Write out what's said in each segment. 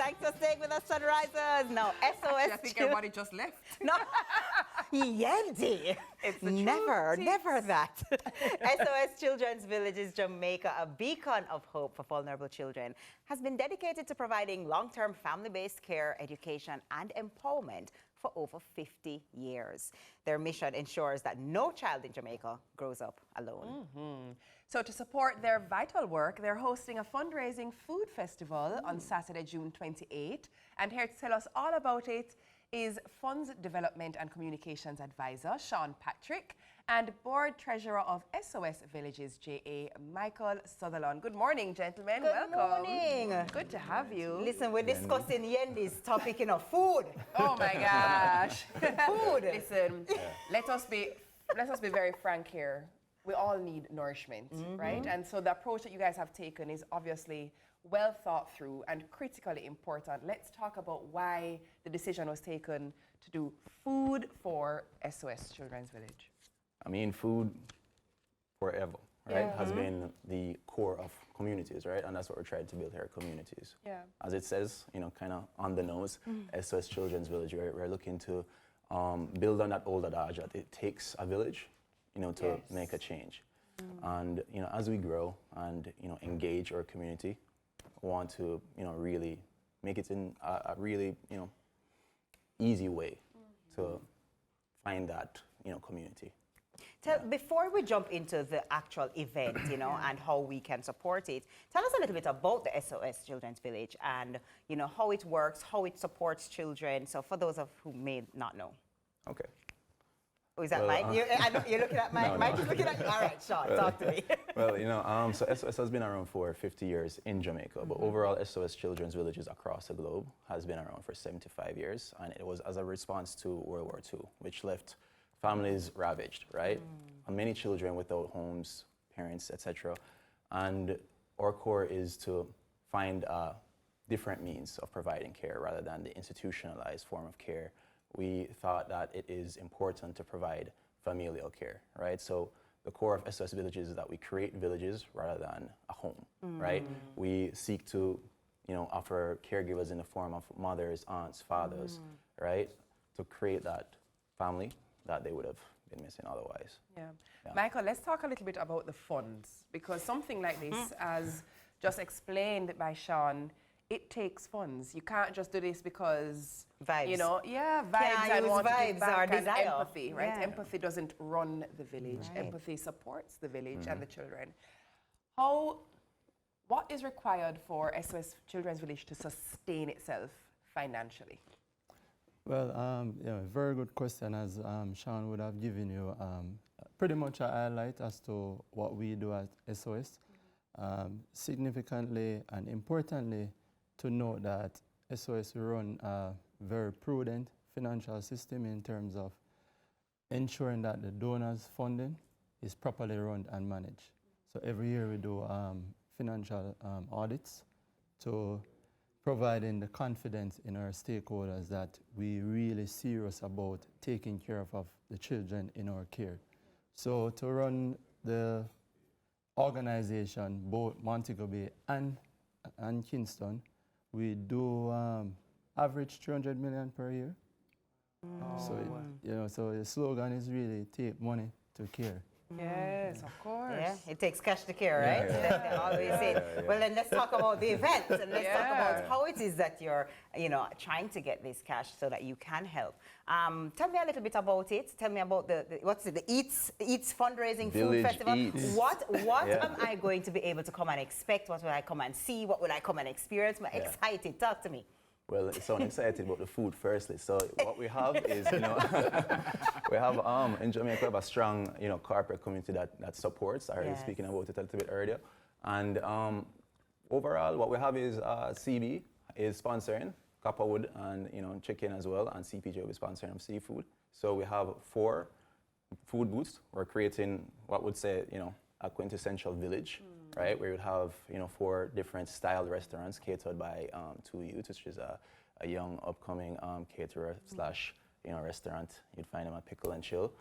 Thanks for staying with us, Sunrisers. Now, SOS. I think everybody just left. No. Yendi. It's the Never, truth. never that. SOS Children's Villages Jamaica, a beacon of hope for vulnerable children, has been dedicated to providing long-term family-based care, education, and empowerment for over 50 years. Their mission ensures that no child in Jamaica grows up alone. So to support their vital work, they're hosting a fundraising food festival on Saturday, June 28. And here to tell us all about it is Funds Development and Communications Advisor, Sean Patrick, and Board Treasurer of SOS Villages, J.A. Michael Sutherland. Good morning, gentlemen. Good Welcome. morning. Good to have you. Listen, we're discussing Yendi's topic, food. Oh my gosh. Food. Listen, let us be very frank here. We all need nourishment, right? And so the approach that you guys have taken is obviously well thought through and critically important. Let's talk about why the decision was taken to do food for SOS Children's Village. I mean, food forever, right, Yeah. has been the core of communities, right? And that's what we're trying to build here, communities. Yeah. As it says, kind of on the nose, SOS Children's Village, we're looking to build on that old adage that it takes a village, to make a change. And, as we grow and, engage our community, we want to, really make it in a really, easy way to find that, community. Before we jump into the actual event, and how we can support it, tell us a little bit about the SOS Children's Village and, how it works, how it supports children. So for those of who may not know. Okay. Oh, is that Well, Mike? You're looking at Mike? No, Mike no. is looking at you. All right, Sean, talk to me. Well, so SOS has been around for 50 years in Jamaica, but overall SOS Children's Villages across the globe has been around for 75 years, and it was as a response to World War II, which left families ravaged, right? And many children without homes, parents, etc. And our core is to find different means of providing care rather than the institutionalized form of care. We thought that it is important to provide familial care, right? So the core of SOS Villages is that we create villages rather than a home, right? We seek to, offer caregivers in the form of mothers, aunts, fathers, right? To create that family that they would have been missing otherwise. Yeah. Michael, let's talk a little bit about the funds, because something like this, as just explained by Sean, it takes funds. You can't just do this because, Vibes. vibes Can't and use want to vibes give back or and desire. empathy, right? Yeah. Empathy doesn't run the village. Right. Empathy supports the village and the children. What is required for SOS Children's Village to sustain itself financially? Well, very good question, as Sean would have given you pretty much a highlight as to what we do at SOS. Significantly and importantly, to note that SOS run a very prudent financial system in terms of ensuring that the donors' funding is properly run and managed. So every year we do financial audits to providing the confidence in our stakeholders that we really serious about taking care of the children in our care. So to run the organization, both Montego Bay and Kingston, we do average 300 million per year. So so the slogan is really take money to care. Yes, of course. Yeah, it takes cash to care, right? They always say. Well, then let's talk about the event, and let's talk about how it is that you're, trying to get this cash so that you can help. Tell me a little bit about it. Tell me about the Eats fundraising Village food festival. Eats. What am I going to be able to come and expect? What will I come and see? What will I come and experience? I'm excited. Talk to me. Well, so I'm excited about the food firstly. So what we have is, we have, in Jamaica, we have a strong, corporate community that supports. I heard you speaking about it a little bit earlier. And overall, what we have is CB is sponsoring Copperwood and, chicken as well, and CPJ will be sponsoring seafood. So we have 4 food booths. We're creating what would say, a quintessential village. Right, where you'd have 4 different styled restaurants catered by 2 youths, which is a young upcoming caterer / restaurant. You'd find them at Pickle and Chill.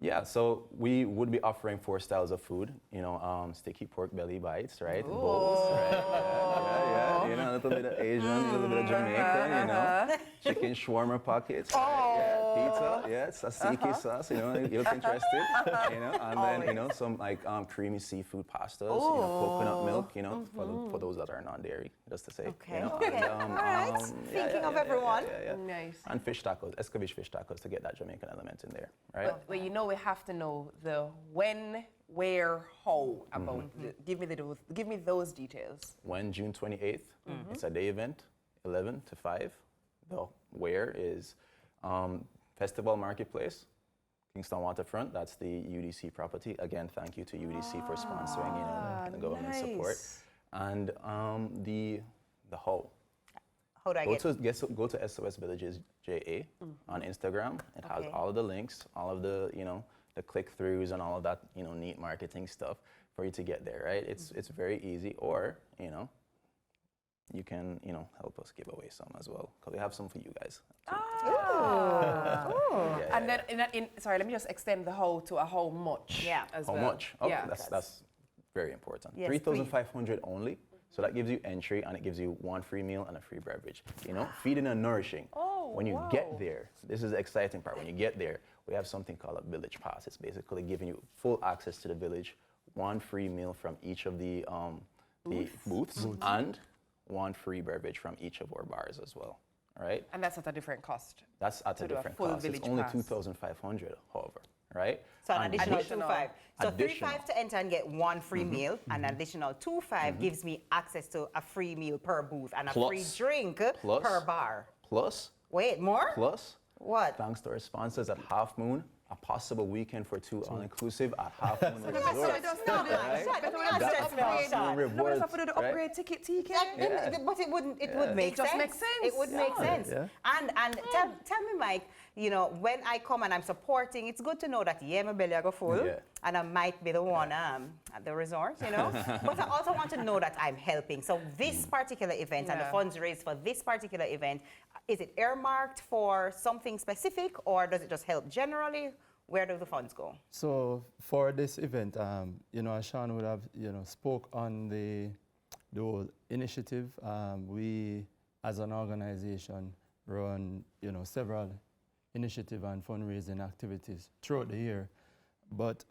Yeah, so we would be offering 4 styles of food. You know, sticky pork belly bites, right? Bowls, right? Yeah. You know, a little bit of Asian, a little bit of Jamaican, you know. Chicken shawarma pockets, right? Yeah. Pizza, yeah, tzatziki sauce, you know, you look interested, you know. And then, you know, some like creamy seafood pastas, you know, coconut milk, you know, for those that are non-dairy, just to say. Okay. You know, Okay. and, All right. Thinking of everyone. Nice. And fish tacos, escabeche fish tacos to get that Jamaican element in there, right? Well, you know, we have to know the when, where, how about. Give me those details. When, June 28th, it's a day event, 11 to 5. The where is Festival Marketplace, Kingston Waterfront. That's the UDC property. Again, thank you to UDC for sponsoring, you know, the government support. And the how. How do I Go to SOS Villages JA on Instagram. It has all of the links, all of the, you know, the click-throughs and all of that, you know, neat marketing stuff for you to get there, right? It's very easy. Or, you know, you can, you know, help us give away some as well, because we have some for you guys. And then, sorry, let me just extend the how to a how much. Yeah. As How well. much? Oh, Yeah. that's very important. Yes, 3,500 only. So that gives you entry, and it gives you 1 free meal and a free beverage. You know, feeding and nourishing. When you get there, this is the exciting part. When you get there, we have something called a village pass. It's basically giving you full access to the village, 1 free meal from each of the booths, and 1 free beverage from each of our bars as well. All right? And that's at a different cost. That's at a do a different full cost. It's village only pass. 2,500, however, right? So an And additional additional- 2.5. So additional. 3.5 to enter and get 1 free meal, and an additional 2.5 gives me access to a free meal per booth and a free Plus- drink plus- per bar. Plus, Wait, more? What? thanks to our sponsors at Half Moon, a possible weekend for 2 all-inclusive at Half Moon Sorry, Resort. just No, do man, that. Sean, But don't we have to stress me out, upgrade. Sean. Moon No, we rewards, have to do the right? upgrade ticket, TK. But it would make It just sense. makes sense. It would make Yeah. sense. Yeah. And tell me, Mike, you know, when I come and I'm supporting, it's good to know that, yeah, my belly I go full, Yeah. and I might be the one at the resort, you know. But I also want to know that I'm helping. So this particular event and the Yeah. funds raised for this particular event, is it earmarked for something specific, or does it just help generally? Where do the funds go? So for this event, you know, as Sean would have, you know, spoke on the whole initiative. We, as an organization, run, you know, several initiative and fundraising activities throughout the year. But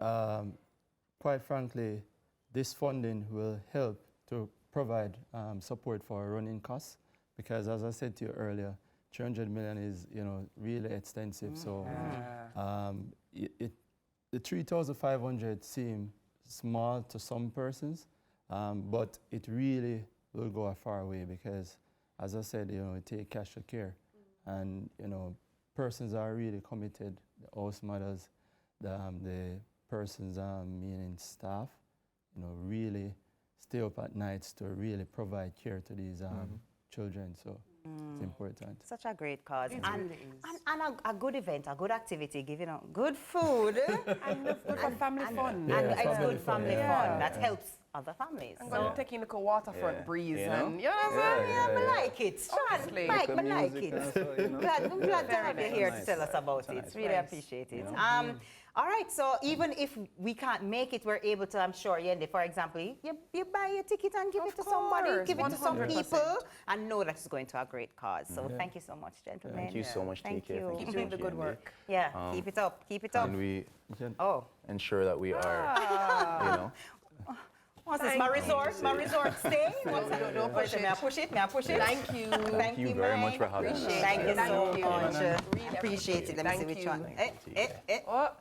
quite frankly, this funding will help to provide support for running costs, because as I said to you earlier, 300 million is, you know, really extensive. So the 3,500 seem small to some persons, but it really will go a far way, because, as I said, you know, it take cash to care, and you know, persons are really committed. The house mothers, the persons, meaning staff, you know, really stay up at nights to really provide care to these children. So it's important. Such a great cause. It and really is. and a good event, a good activity, giving out good food. And good for family fun. Yeah, and it's family good fun, family yeah. fun that helps other families. I'm So, going to take in the waterfront Yeah. breeze You know? and, you know what I'm saying? I like it. Sean, Honestly. Mike, With the I like music it. and so, you know. I'm glad to Very have you nice. here Nice to tell us vibe. about It's a it. nice Really vibe. appreciate it. You know? All right, so even if we can't make it, we're able to, I'm sure, Yendi, for example, you buy your ticket and give Of it to somebody, course, give it to some 100%. people, and know that it's going to a great cause. So thank you so much, gentlemen. Thank you so much, Thank TK. you. Thank Keep so doing much, the good Yendi. work. Yeah, keep it up, keep it up. And we Oh, ensure that we are, you know, what's this, my resort stay? What's that? don't push Wait, may I push it? May I push it? Thank you. Thank you you very Mike. much for having us. Thank you Thank so you. much. Really Appreciate it. Let me see Thank which you. one. Oh,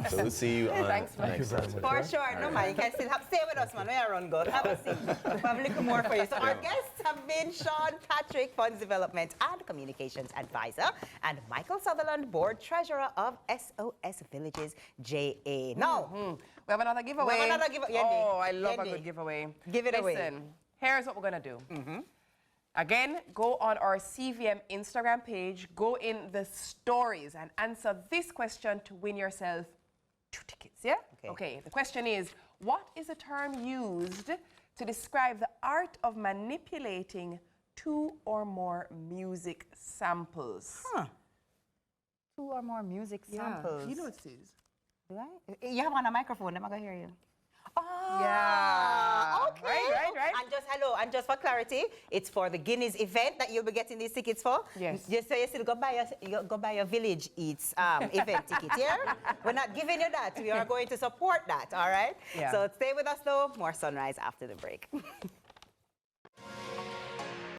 so we'll see you on Thanks, Mike. next Saturday. For sure. No, man, you can still stay with us, man. We are run good. Have a seat. We have a little more for you. So our guests have been Sean Patrick, Funds Development and Communications Advisor, and Michael Sutherland, Board Treasurer of SOS Villages JA. Now, we have another giveaway. We have another giveaway. Yendi. Oh, I love a Yendi. good giveaway. Give it away. Listen, here's what we're going to do. Again, go on our CVM Instagram page, go in the stories and answer this question to win yourself 2 tickets, yeah? Okay, the question is, what is a term used to describe the art of manipulating 2 or more music samples? 2 or more music samples. You know what it is. Do I? You have on a microphone. I'm not going to hear you. Oh, Yeah. okay. Right. And just hello, and just for clarity, it's for the Guinness event that you'll be getting these tickets for. Yes. Just so you still go buy your Village Eats event ticket here. We're not giving you that. We are going to support that. All right. Yeah. So stay with us though. More Sunrise after the break.